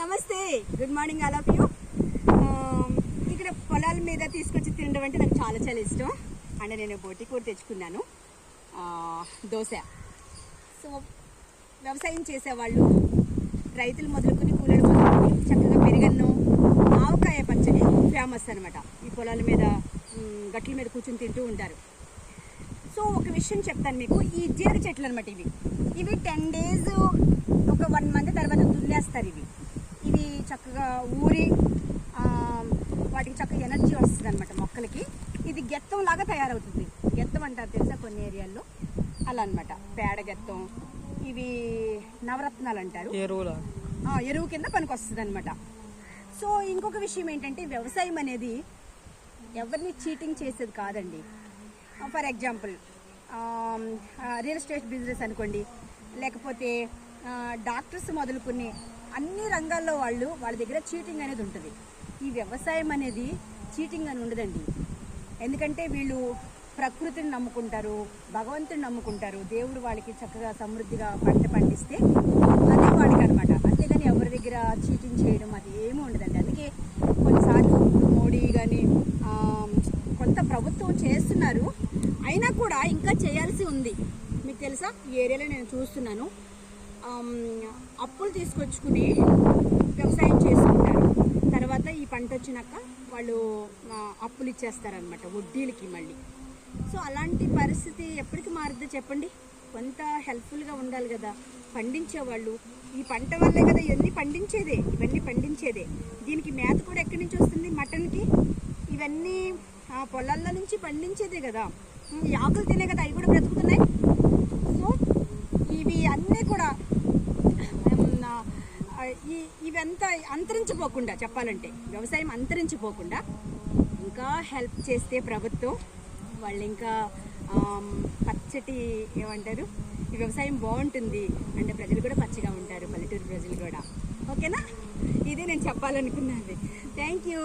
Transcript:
నమస్తే, good morning all of you. ఇక్కడ పొలాల మీద తీసుకొచ్చి తినడం అంటే నాకు చాలా చాలా ఇష్టం. అండ్ నేను బోటి కూర తెచ్చుకున్నాను, దోశ. సో వ్యవసాయం చేసేవాళ్ళు, రైతులు మొదలుకొని కూలీలు మొదలుకొని చక్కగా పెరుగన్నం, ఆవకాయ పచ్చడి ఫేమస్ అనమాట. ఈ పొలాల మీద గట్ల మీద కూర్చొని తింటూ ఉంటారు. సో ఒక విషయం చెప్తాను మీకు. ఈ జీరక చెట్లు అనమాట, ఇవి 10 days ఒక 1 month తర్వాత దున్నేస్తారు. ఇవి చక్కగా ఊరి వాటికి చక్కగా ఎనర్జీ వస్తుంది అనమాట మొక్కలకి. ఇది గెత్తం లాగా తయారవుతుంది. గెత్తం అంటారు తెలుసా కొన్ని ఏరియాల్లో, అలా అనమాట. పేడ గెత్తం. ఇవి నవరత్నాలు అంటారు, ఎరువు కింద పనికి వస్తుంది అనమాట. సో ఇంకొక విషయం ఏంటంటే, వ్యవసాయం అనేది ఎవరిని చీటింగ్ చేసేది కాదండి. For example real estate business అనుకోండి, లేకపోతే డాక్టర్స్ మొదలుకొని అన్ని రంగాల్లో వాళ్ళ దగ్గర చీటింగ్ అనేది ఉంటుంది. ఈ వ్యవసాయం అనేది చీటింగ్ అని ఉండదండి. ఎందుకంటే వీళ్ళు ప్రకృతిని నమ్ముకుంటారు, భగవంతుని నమ్ముకుంటారు. దేవుడు వాళ్ళకి చక్కగా సమృద్ధిగా పంట పండిస్తే అదే వాడికి అనమాట. అంతేగాని ఎవరి దగ్గర చీటింగ్ చేయడం అది ఏమీ ఉండదండి. అందుకే కొన్నిసార్లు మోడీ కానీ కొంత ప్రభుత్వం చేస్తున్నారు, అయినా కూడా ఇంకా చేయాల్సి ఉంది. మీకు తెలుసా, ఈ ఏరియాలో నేను చూస్తున్నాను, అప్పులు తీసుకొచ్చుకుని వ్యవసాయం చేసుకుంటారు. తర్వాత ఈ పంట వచ్చినాక వాళ్ళు అప్పులు ఇచ్చేస్తారనమాట వడ్డీలకి మళ్ళీ. సో అలాంటి పరిస్థితి ఎప్పటికి మారుద్దో చెప్పండి? కొంత హెల్ప్ఫుల్గా ఉండాలి కదా పండించేవాళ్ళు. ఈ పంట వల్లే కదా ఇవన్నీ పండించేదే. దీనికి మేత కూడా ఎక్కడి నుంచి వస్తుంది? మటన్కి. ఇవన్నీ పొలాల్లో నుంచి పండించేదే కదా. ఈ ఆకులు తినే కదా అవి కూడా బ్రతుకుతున్నాయి. సో ఇవి అన్నీ కూడా ఇవంతా అంతరించిపోకుండా, చెప్పాలంటే వ్యవసాయం అంతరించిపోకుండా ఇంకా హెల్ప్ చేస్తే ప్రభుత్వం, వాళ్ళు ఇంకా పచ్చటి ఏమంటారు, ఈ వ్యవసాయం బాగుంటుంది అంటే ప్రజలు కూడా పచ్చగా ఉంటారు, పల్లెటూరు ప్రజలు కూడా. ఓకేనా? ఇది నేను చెప్పాలనుకున్నది. Thank you.